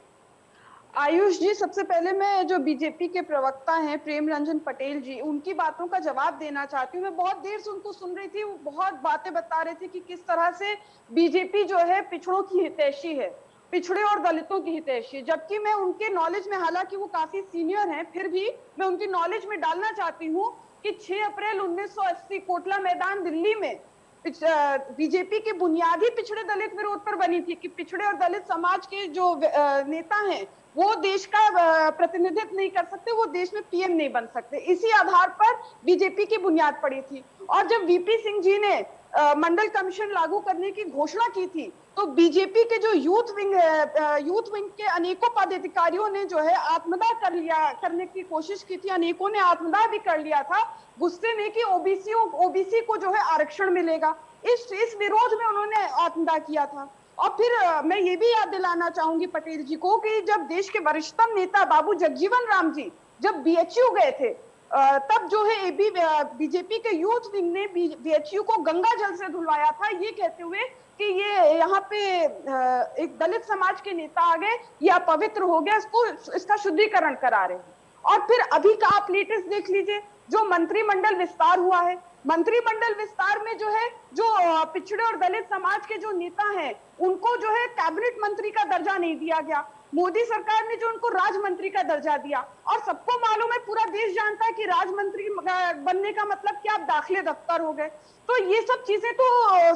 आयुष जी, सबसे पहले मैं जो बीजेपी के प्रवक्ता हैं प्रेमरंजन पटेल जी, उनकी बातों का जवाब देना चाहती हूँ। मैं बहुत देर से उनको सुन रही थी, वो बहुत बातें बता रहे थे कि किस तरह से बीजेपी जो है पिछड़ों की हितैषी है, पिछड़े और दलितों की हितैषी, जबकि मैं उनके नॉलेज में, हालांकि वो काफी सीनियर हैं, फिर भी मैं उनकी नॉलेज में डालना चाहती हूँ कि 6 अप्रैल 1980 कोटला मैदान दिल्ली में बीजेपी की बुनियादी पिछड़े दलित विरोध पर बनी थी कि पिछड़े और दलित समाज के जो नेता हैं वो देश का प्रतिनिधित्व नहीं कर सकते, वो देश में पीएम नहीं बन सकते। इसी आधार पर बीजेपी की बुनियाद पड़ी थी। और जब वीपी सिंह जी ने मंडल कमीशन लागू करने की घोषणा की थी, तो बीजेपी के जो यूथ विंग के अनेकों पदाधिकारियों ने जो है आत्मदाह करने की कोशिश की थी, अनेकों ने आत्मदाह भी कर लिया था गुस्से में कि ओबीसी को जो है आरक्षण मिलेगा। इस विरोध में उन्होंने आत्मदाह किया था। और फिर मैं ये भी याद दिलाना चाहूंगी पटेल जी को कि जब देश के वरिष्ठतम नेता बाबू जगजीवन राम जी जब बीएचयू गए थे, तब जो है बीजेपी के यूथ विंग ने बीएचयू को गंगा जल से धुलवाया था, ये कहते हुए कि ये यहाँ पे एक दलित समाज के नेता आ गए, ये अपवित्र हो गया, इसका शुद्धिकरण करा रहे हैं। और फिर अभी का आप लेटेस्ट देख लीजिए, जो मंत्रिमंडल विस्तार हुआ है, मंत्रिमंडल विस्तार में जो है, जो पिछड़े और दलित समाज के जो नेता हैं, उनको जो है कैबिनेट मंत्री का दर्जा नहीं दिया गया। मोदी सरकार ने जो उनको राज मंत्री का दर्जा दिया, और सबको मालूम है, पूरा देश जानता है कि राज मंत्री बनने का मतलब क्या, आप दाखिले दफ्तर हो गए। तो ये सब चीजें तो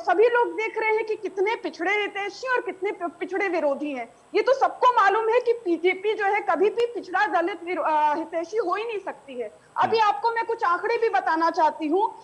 सभी लोग देख रहे हैं कि कितने पिछड़े हितैषी और कितने पिछड़े विरोधी हैं। ये तो सबको मालूम है कि बीजेपी जो है कभी भी पिछड़ा दलित हितैषी हो ही नहीं सकती है। अभी आपको मैं कुछ आंकड़े भी बताना चाहती हूँ।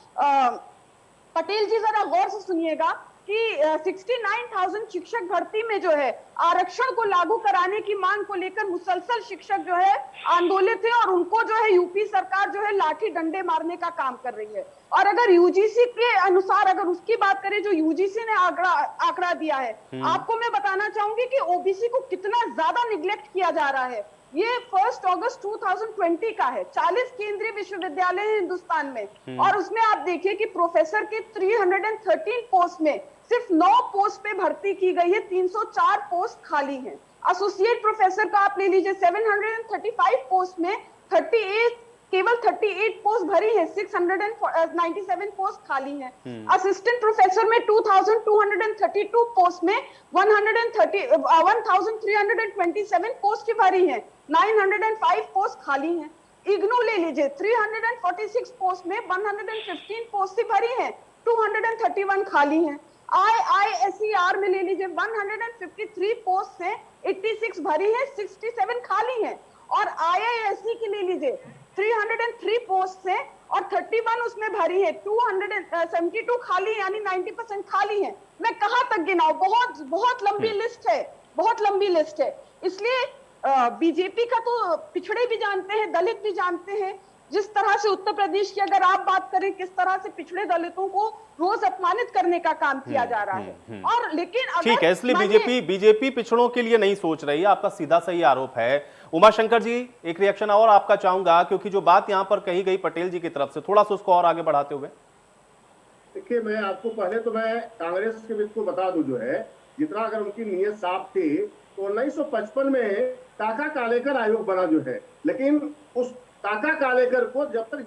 पटेल जी जरा गौर से सुनिएगा कि 69,000 शिक्षक भर्ती में जो है आरक्षण को लागू कराने की मांग को लेकर मुसलसल शिक्षक जो है आंदोलित थे, और उनको जो है यूपी सरकार जो है लाठी डंडे मारने का काम कर रही है। और अगर यूजीसी के अनुसार, अगर उसकी बात करें, जो यूजीसी ने आंकड़ा दिया है, आपको मैं बताना चाहूंगी कि ओबीसी को कितना ज्यादा निग्लेक्ट किया जा रहा है। ये 1 अगस्त 2020 का है। 40 केंद्रीय विश्वविद्यालय है हिंदुस्तान में, और उसमें आप देखिए कि प्रोफेसर के 313 पोस्ट में सिर्फ 9 पोस्ट पे भर्ती की गई है, 304 पोस्ट खाली हैं। एसोसिएट प्रोफेसर का आप ले लीजिए, 735 पोस्ट में 38 पोस्ट भरी है, 697 पोस्ट खाली हैं। असिस्टेंट प्रोफेसर में 2232 पोस्ट में 1327 पोस्ट भरी हैं, 905 पोस्ट खाली हैं। इग्नू ले लीजिए, 346 पोस्ट में 115 पोस्ट भरी हैं, 231 खाली हैं। IISER में ले लीजिए, 153 पोस्ट है, 86 भरी है, 67 खाली हैं। और IISc की ले लीजिए, 303 पोस्ट है और 31 उसमें भरी है, 272 खाली, यानी 90% खाली है। मैं कहां तक गिनाऊं, बहुत बहुत लंबी लिस्ट है, बहुत लंबी लिस्ट है। इसलिए बीजेपी का तो पिछड़े भी जानते हैं, दलित भी जानते हैं। जिस तरह से उत्तर प्रदेश की अगर आप बात करें, किस तरह से पिछड़े दलितों को रोज अपमानित करने का काम किया जा रहा है। और लेकिन ठीक है, इसलिए बीजेपी पिछड़ों के लिए नहीं सोच रही है, आपका सीधा सही आरोप है। उमाशंकर जी, एक रिएक्शन और आपका चाहूंगा, क्योंकि जो बात यहां पर कही गई पटेल जी की तरफ से, थोड़ा सा उसको और आगे बढ़ाते हुए। देखिए, मैं आपको पहले तो मैं कांग्रेस के मित्र को बता दूं, जो है जितना अगर उनकी नीयत साफ थी तो 1955 में टाका कालेकर आयोग बना जो है, लेकिन उस टाका कालेकर को जब तक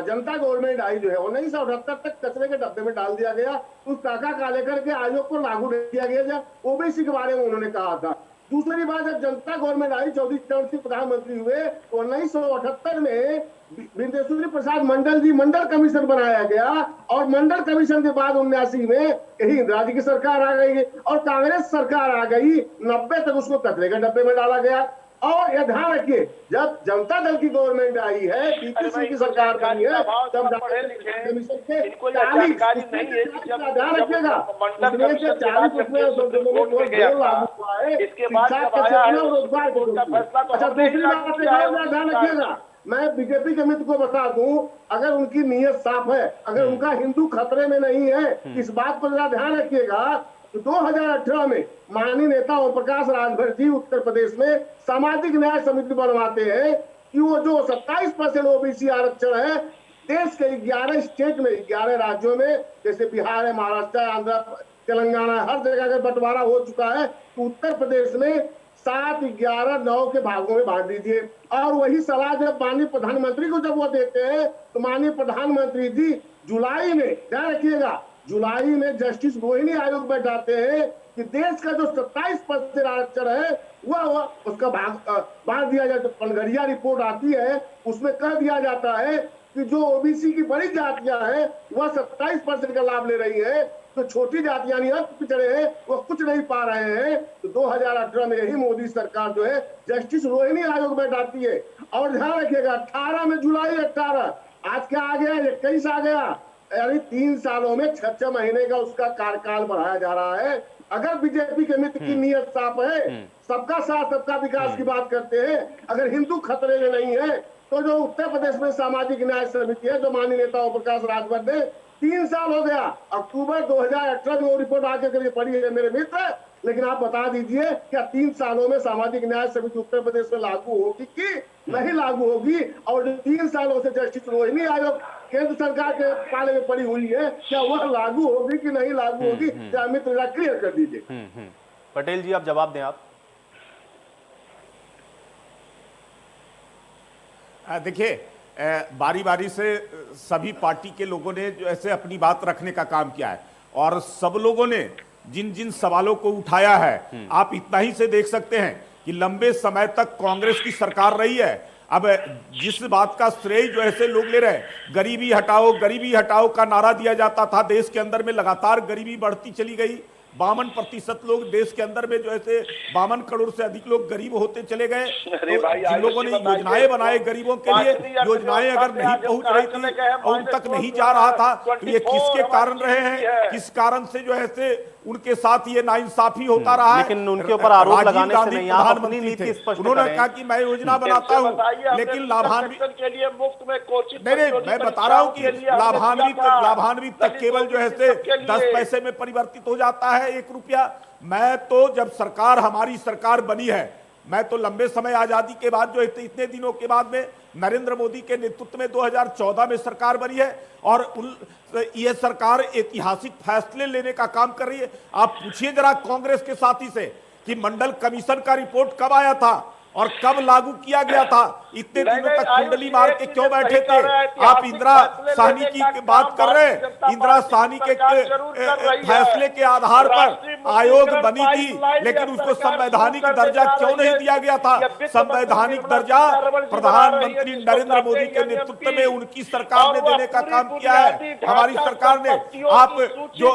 जनता गवर्नमेंट आई जो है 1978 तक कचरे के डब्बे में डाल दिया गया। उस टाका कालेकर के आयोग को लागू नहीं किया गया, जब ओबीसी के बारे में उन्होंने कहा था। दूसरी बात, जब जनता गवर्नमेंट आई, चौधरी चरण सिंह प्रधानमंत्री हुए, तो 1978 में बिंदेश्वरी प्रसाद मंडल जी मंडल कमीशन बनाया गया, और मंडल कमीशन के बाद 79 में यही इंदिरा जी की सरकार आ गई और कांग्रेस सरकार आ गई। 90 तक उसको कचरे के डब्बे में डाला गया। और यह ध्यान रखिए, जब जनता दल की गवर्नमेंट आई है, पीपीसी की सरकार बनी है, तब कमीशन के 40 ध्यान रखिएगा, उसमें से 40 लागू हुआ है शिक्षा के क्षेत्र में, रोजगार के क्षेत्र में। अच्छा, दूसरी बात ध्यान रखिएगा, मैं बीजेपी के मित्र को बता दूं, अगर उनकी नीयत साफ है, अगर उनका हिंदू खतरे में नहीं है, इस बात पर जरा ध्यान रखिएगा। 2018 में माननीय नेता ओम प्रकाश राजभर जी उत्तर प्रदेश में सामाजिक न्याय समिति बनवाते हैं कि वो जो 27% ओबीसी आरक्षण है, देश के 11 स्टेट में, 11 राज्यों में, जैसे बिहार है, महाराष्ट्र है, आंध्र, तेलंगाना, हर जगह अगर बंटवारा हो चुका है, तो उत्तर प्रदेश में 7, 11, 9 के भागों में बांट दीजिए। और वही सलाह जब माननीय प्रधानमंत्री को जब वो देते हैं, तो माननीय प्रधानमंत्री जी जुलाई में, ध्यान रखिएगा, जुलाई में जस्टिस रोहिणी आयोग बैठाते हैं कि देश का जो 27% आरक्षण है वह उसका बांट दिया जाए। तो पनघड़िया रिपोर्ट आती है, उसमें कह दिया जाता है कि जो ओबीसी की बड़ी जातियां हैं वह 27% का लाभ ले रही है, तो छोटी जातियां यानी अल्प पिछड़े हैं वह कुछ नहीं पा रहे हैं। तो 2018 में यही मोदी सरकार जो है जस्टिस रोहिणी आयोग बैठाती है। और ध्यान रखिएगा, 18 में, जुलाई 18, आज क्या आ गया, 21 आ गया, यानी 3 सालों में 6 महीने का उसका कार्यकाल बढ़ाया जा रहा है। अगर बीजेपी के मित्र की नीयत साफ है, सबका साथ सबका विकास की बात करते हैं, अगर हिंदू खतरे में नहीं है, तो जो उत्तर प्रदेश में सामाजिक न्याय समिति है, जो माननीय नेता ओम प्रकाश राजभर ने 3 साल हो गया, अक्टूबर 2018 में वो रिपोर्ट आके करके पढ़ी है मेरे मित्र, लेकिन आप बता दीजिए क्या 3 सालों में सामाजिक न्याय समिति उत्तर प्रदेश में लागू होगी कि नहीं लागू होगी? और जो 3 सालों से जस्टिस रोहिणी आयोग केंद्र सरकार के पाले में पड़ी हुई है, क्या वह लागू होगी कि नहीं लागू होगी? क्या अमित मिश्रा क्लियर कर दीजिए। पटेल जी आप जवाब दें। आप देखिए, बारी बारी से सभी पार्टी के लोगों ने जो ऐसे अपनी बात रखने का काम किया है और सब लोगों ने जिन जिन सवालों को उठाया है, आप इतना ही से देख सकते हैं कि लंबे समय तक कांग्रेस की सरकार रही है। अब जिस बात का श्रेय जो ऐसे लोग ले रहे हैं, गरीबी हटाओ का नारा दिया जाता था, देश के अंदर में लगातार गरीबी बढ़ती चली गई। 52% लोग देश के अंदर में जो ऐसे 52 करोड़ से अधिक लोग गरीब होते चले गए। तो जिन लोगों ने योजनाएं बनाए गरीबों के लिए, योजनाएं अगर नहीं पहुंच रही थी और उन तक नहीं जा रहा था, तो ये किसके कारण रहे हैं? किस कारण से जो है उनके साथ ये नाइंसाफी होता रहा है? लेकिन उनके ऊपर आरोप लगाने से नहीं, आप अपनी नीति स्पष्ट करें। उन्होंने कहा कि मैं योजना बनाता हूं, लेकिन लाभान्वित के लिए मुफ्त में कोचिंग नहीं, मैं बता रहा हूं कि लाभान्वित तक केवल जो है 10 पैसे में परिवर्तित हो जाता है, 1 रुपया। मैं तो जब सरकार हमारी सरकार बनी है, मैं तो लंबे समय आजादी के बाद जो इतने दिनों के बाद में नरेंद्र मोदी के नेतृत्व में 2014 में सरकार बनी है और यह सरकार ऐतिहासिक फैसले लेने का काम कर रही है। आप पूछिए जरा कांग्रेस के साथी से कि मंडल कमीशन का रिपोर्ट कब आया था और कब लागू किया गया था? इतने दिनों तक कुंडली मार के क्यों बैठे थे? आप इंदिरा साहनी की बात कर रहे हैं। इंदिरा साहनी के फैसले के आधार पर आयोग बनी थी, लेकिन उसको संवैधानिक दर्जा क्यों नहीं दिया गया था? संवैधानिक दर्जा प्रधानमंत्री नरेंद्र मोदी के नेतृत्व में उनकी सरकार ने देने का काम किया है, हमारी सरकार ने। आप जो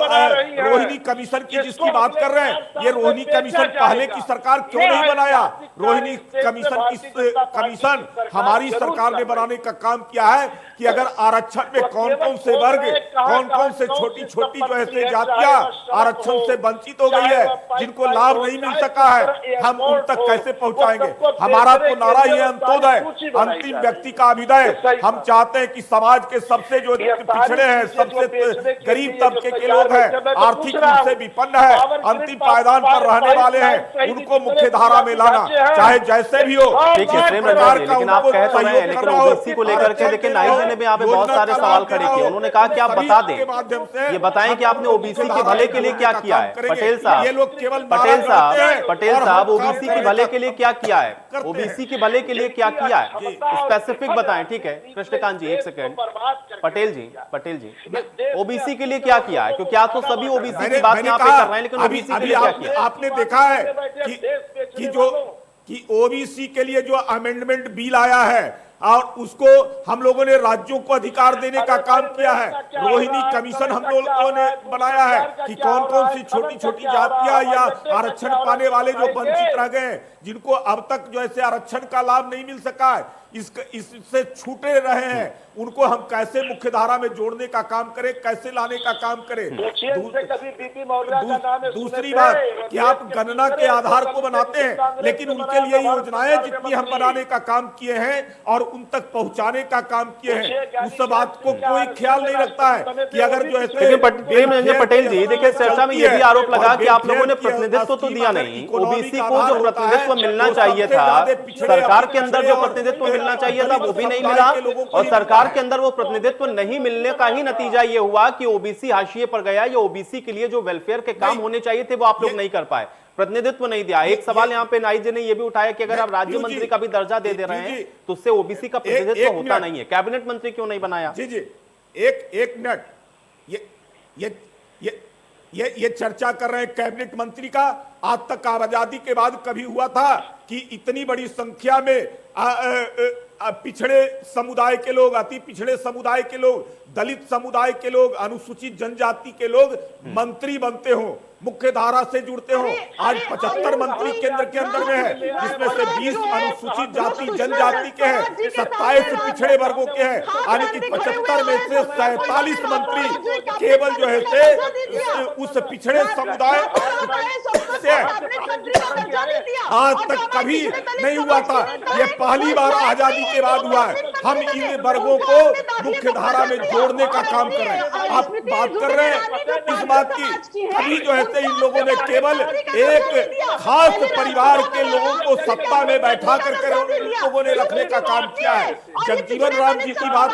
रोहिणी कमीशन की जिसकी बात कर रहे हैं, ये रोहिणी कमीशन पहले की सरकार क्यों नहीं बनाया? रोहिणी कमीशन हमारी सरकार ने बनाने का काम किया है कि अगर आरक्षण में कौन कौन से वर्ग, कौन कौन से छोटी छोटी जो है जातियां आरक्षण से वंचित हो गई है, जिनको लाभ नहीं मिल सका है, हम उन तक कैसे पहुंचाएंगे? हमारा तो नारा ये अंत्योदय, अंतिम व्यक्ति का अभ्युदय। हम चाहते हैं कि समाज के सबसे जो पिछड़े हैं, सबसे गरीब तबके के लोग हैं, आर्थिक रूप से विपन्न है, अंतिम पायदान पर रहने वाले हैं, उनको मुख्य धारा में लाना, चाहे जैसे भी हो। ठीक है प्रेम रंजन जी, लेकिन आप कह तो रहे हैं, लेकिन ओबीसी को लेकर के देखिए नाइजे ने भी यहाँ पे बहुत सारे सवाल खड़े किए। उन्होंने कहा कि आप बता दें, ये बताएं कि आपने ओबीसी के भले के लिए क्या किया है। पटेल साहब ओबीसी के भले के लिए क्या किया है? ओबीसी के भले के लिए क्या किया है, स्पेसिफिक बताएं। ठीक है कृष्णकांत जी, 1 सेकंड। पटेल जी ओबीसी के लिए क्या किया है? क्योंकि आप तो सभी ओबीसी की बात यहाँ पे कर रहे हैं, लेकिन ओबीसी के लिए क्या किया? आपने देखा है कि ओबीसी के लिए जो अमेंडमेंट बिल आया है और उसको हम लोगों ने राज्यों को अधिकार देने का काम किया है। रोहिणी कमीशन हम लोगों ने बनाया है कि कौन कौन सी छोटी छोटी जातियां या आरक्षण पाने वाले जो वंचित रह गए, जिनको अब तक जो ऐसे आरक्षण का लाभ नहीं मिल सका है, इससे छूटे रहे हैं, उनको हम कैसे मुख्य धारा में जोड़ने का काम करें, कैसे लाने का काम करें। दूसरी बात कि आप गणना के आधार को बनाते हैं, लेकिन उनके लिए योजनाएं जितनी हम बनाने का काम किए हैं और उन तक पहुंचाने का काम किए हैं, उस बात को कोई ख्याल नहीं रखता है कि अगर जो है। पटेल जी देखिए, चर्चा में यह भी आरोप लगा कि आप लोगों ने प्रतिनिधित्व तो दिया नहीं, ओबीसी को जो प्रतिनिधित्व मिलना चाहिए था, सरकार के अंदर जो प्रतिनिधित्व मिलना चाहिए था वो भी नहीं मिला, और सरकार के अंदर वो प्रतिनिधित्व नहीं मिलने का ही नतीजा ये हुआ कि ओबीसी हाशिए पर गया। या ओबीसी के लिए जो वेलफेयर के काम होने चाहिए थे वो आप लोग नहीं कर पाए, प्रतिनिधित्व नहीं दिया। एक सवाल यहाँ पे नाइजे ने यह भी उठाया कि अगर आप राज्य मंत्री का भी दर्जा दे रहे हैं तो उससे ओबीसी का प्रतिनिधित्व होता नहीं है, कैबिनेट मंत्री क्यों नहीं बनाया? जी एक मिनट, ये चर्चा कर रहे हैं कैबिनेट मंत्री का। आज तक आजादी के बाद कभी हुआ था कि इतनी बड़ी संख्या में पिछड़े समुदाय के लोग, अति पिछड़े समुदाय के लोग, दलित समुदाय के लोग, अनुसूचित जनजाति के लोग मंत्री बनते हो, मुख्य धारा से जुड़ते हो? आज 75 मंत्री केंद्र के अंदर में है, जिसमें से 20 अनुसूचित जाति जनजाति के हैं, 27 पिछड़े वर्गों के हैं, यानी कि 75 में से 47 मंत्री केवल जो है से उस पिछड़े समुदाय से। आज तक कभी नहीं हुआ था, यह पहली बार आजादी के बाद हुआ है। हम इन वर्गों को मुख्य धारा में जोड़ने का काम कर रहे हैं। आप बात कर रहे हैं इस बात की, अभी जो है इन लोगों ने केवल एक खास परिवार के लोगों को सत्ता में बैठा करके लोगों ने रखने का काम किया है। जगजीवन राम जी की बात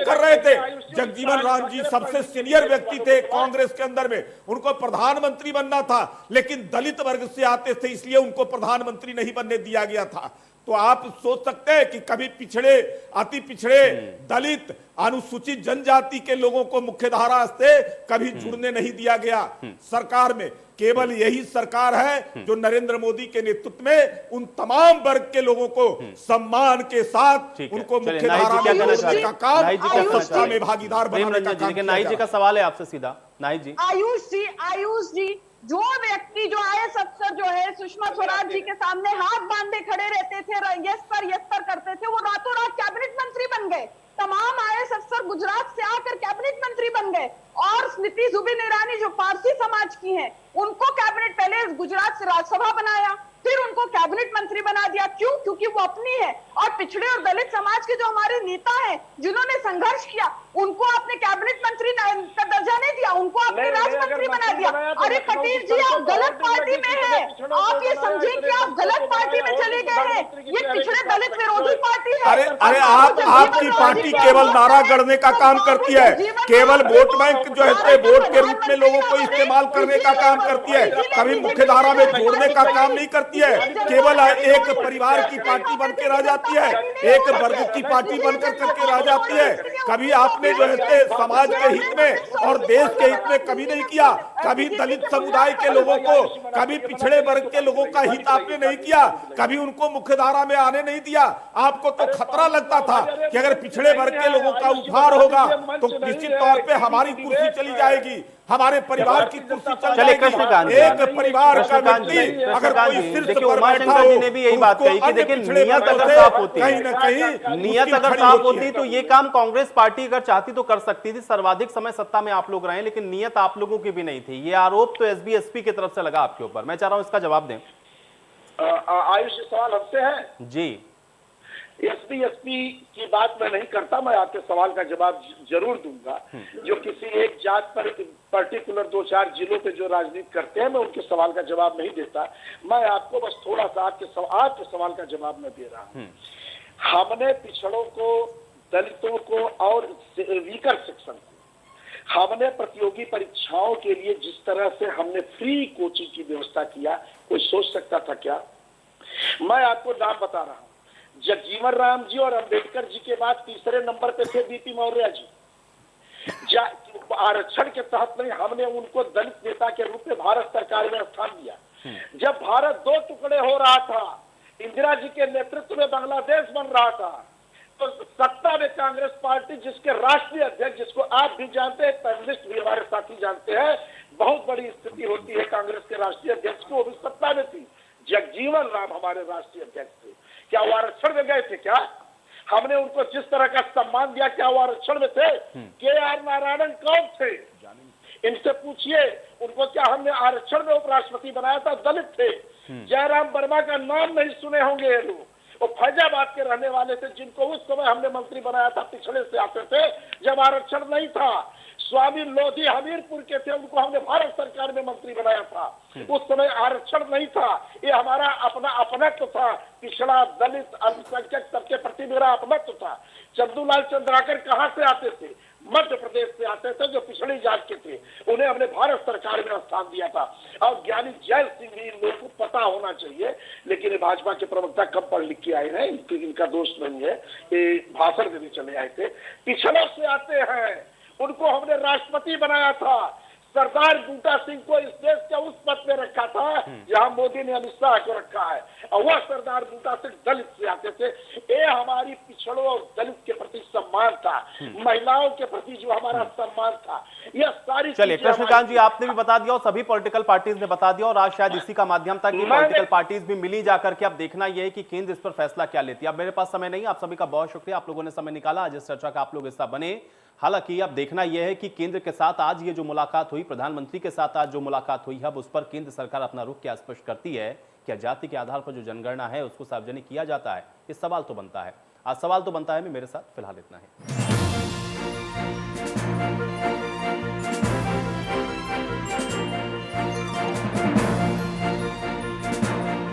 कर रहे थे। जगजीवन राम जी सबसे सीनियर व्यक्ति थे कांग्रेस के अंदर में, उनको प्रधानमंत्री बनना था, लेकिन दलित वर्ग से आते थे इसलिए उनको प्रधानमंत्री नहीं बनने दिया गया था। तो आप सोच सकते हैं कि कभी पिछड़े, अति पिछड़े, दलित, अनुसूचित जनजाति के लोगों को मुख्यधारा से कभी जुड़ने नहीं दिया गया सरकार में। केवल यही सरकार है जो नरेंद्र मोदी के नेतृत्व में उन तमाम वर्ग के लोगों को सम्मान के साथ उनको मुख्यधारा में जोड़ने का काम, सत्ता में भागीदार बनाने का काम। नाई जी का सवाल है आपसे सीधा। नाई जी, आयुष जी, जो व्यक्ति, जो आईएएस अफसर जो है सुषमा स्वराज जी के सामने हाथ बांधे खड़े रहते थे, यस पर करते थे, वो रातों रात कैबिनेट मंत्री बन गए। तमाम आईएएस अफसर गुजरात से आकर कैबिनेट मंत्री बन गए। और स्मृति जुबिन ईरानी जो पारसी समाज की हैं, उनको कैबिनेट, पहले गुजरात से राज्यसभा बनाया, फिर उनको कैबिनेट मंत्री बना दिया। क्यों? क्योंकि वो अपनी है। और पिछड़े और दलित समाज के जो हमारे नेता हैं, जिन्होंने संघर्ष किया, उनको आपने कैबिनेट मंत्री का दर्जा नहीं दिया, उनको आपने राज्य मंत्री बना दिया। अरे कटीर जी, आप गलत पार्टी में हैं। आप ये समझें कि आप गलत पार्टी में चले गए हैं। ये पिछड़े दलित विरोधी पार्टी है। अरे आपकी पार्टी केवल नारा गढ़ने का काम करती है, केवल वोट बैंक जो है वोट के रूप में लोगों को इस्तेमाल करने का काम करती है, कभी मुख्यधारा में जोड़ने का काम नहीं करती है। केवल एक परिवार की पार्टी बन के रह जाती है, एक वर्ग की पार्टी बनकर करके रह जाती है। कभी आपने जो है समाज के हित में और देश के हित में कभी नहीं किया। कभी दलित समुदाय के लोगों को, कभी पिछड़े वर्ग के लोगों का हित आपने नहीं किया, कभी उनको मुख्यधारा में आने नहीं दिया। आपको तो खतरा लगता था कि अगर पिछड़े वर्ग के लोगों का उद्धार होगा तो निश्चित तौर पे हमारी कुर्सी चली जाएगी, हमारे परिवार की कुर्सी चल जाएगी। एक परिवार का व्यक्ति अगर कोई शीर्ष पर बैठा हो, ने भी यही बात कही कि देखिए नियत अगर साफ होती, कहीं ना कहीं नियत अगर साफ होती तो ये काम कांग्रेस पार्टी अगर चाहती तो कर सकती थी। सर्वाधिक समय सत्ता में आप लोग रहे, लेकिन नियत आप लोगों की भी नहीं थी। ये आरोप तो एसबी एसपी की तरफ से लगा आपके ऊपर। मैं चाह रहा हूं इसका जवाब दें। आयुष, सवाल हमसे है जी। एसपी की बात मैं नहीं करता, मैं आपके सवाल का जवाब जरूर दूंगा। जो किसी एक जात पर पर्टिकुलर 2-4 जिलों पे जो राजनीति करते हैं, मैं उनके सवाल का जवाब नहीं देता। मैं आपको बस थोड़ा सा आपके सवाल का जवाब मैं दे रहा हूँ। हमने पिछड़ों को, दलितों को और वीकर सेक्शन को हमने प्रतियोगी परीक्षाओं के लिए जिस तरह से हमने फ्री कोचिंग की व्यवस्था किया, कोई सोच सकता था क्या? मैं आपको नाम बता रहा हूँ। जगजीवन राम जी और अंबेडकर जी के बाद तीसरे नंबर पे थे बीपी मौर्य जी। आरक्षण के तहत नहीं, हमने उनको दलित नेता के रूप में भारत सरकार में स्थान दिया। जब भारत 2 टुकड़े हो रहा था, इंदिरा जी के नेतृत्व में बांग्लादेश बन रहा था, तो सत्ता में कांग्रेस पार्टी, जिसके राष्ट्रीय अध्यक्ष, जिसको आप भी जानते हैं, पैनलिस्ट भी हमारे साथी जानते हैं, बहुत बड़ी स्थिति होती है कांग्रेस के राष्ट्रीय अध्यक्ष को, वो भी सत्ता में थी। जगजीवन राम हमारे राष्ट्रीय अध्यक्ष थे। क्या वो आरक्षण में गए थे? क्या हमने उनको जिस तरह का सम्मान दिया, क्या वो आरक्षण में थे? के.आर. नारायणन कौन थे? इनसे पूछिए, उनको क्या हमने आरक्षण में उपराष्ट्रपति बनाया था? दलित थे। जयराम वर्मा का नाम नहीं सुने होंगे ये लोग, वो फैजाबाद के रहने वाले थे, जिनको उस समय हमने मंत्री बनाया था, पिछड़े से आते थे जब आरक्षण नहीं था। स्वामी लोधी हमीरपुर के थे, उनको हमने भारत सरकार में मंत्री बनाया था, उस समय आरक्षण नहीं था। ये हमारा अपना अपनत्व था, पिछड़ा, दलित, अल्पसंख्यक सबके प्रति मेरा अपनत्व था। चंदूलाल चंद्राकर कहाँ से आते थे? मध्य प्रदेश से आते थे, जो पिछड़ी जात के थे, उन्हें हमने भारत सरकार में स्थान दिया था। और ज्ञानी जैल सिंह भी इन लोगों को पता होना चाहिए, लेकिन भाजपा के प्रवक्ता कम पढ़ लिख के आए हैं, इनका दोष नहीं है, ये भाषण देने चले आए थे। पिछड़ों से आते हैं, उनको हमने राष्ट्रपति बनाया था। सरदार बूटा सिंह को इस देश के उस पद पे रखा था जहां मोदी ने अमित शाह को रखा है, और वह सरदार बूटा सिंह दलित से आते थे। ये हमारी पिछड़ों और दलित के प्रति सम्मान था, महिलाओं के प्रति जो हमारा सम्मान था, यह सारी। चलिए कृष्णकांत जी, आपने भी बता दिया और सभी पॉलिटिकल पार्टीज ने बता दिया, और आज शायद इसी का माध्यम था कि पॉलिटिकल पार्टीज भी मिली जाकर के अब देखना यह है कि केंद्र इस पर फैसला क्या लेती है। अब मेरे पास समय नहीं, आप सभी का बहुत शुक्रिया, आप लोगों ने समय निकाला, आज इस चर्चा का आप लोग हिस्सा बने। हालांकि अब देखना यह है कि केंद्र के साथ आज ये जो मुलाकात हुई, प्रधानमंत्री के साथ आज जो मुलाकात हुई, अब उस पर केंद्र सरकार अपना रुख क्या स्पष्ट करती है। क्या जाति के आधार पर जो जनगणना है उसको सार्वजनिक किया जाता है? ये सवाल तो बनता है। आज सवाल तो बनता है। मेरे साथ फिलहाल इतना है। है।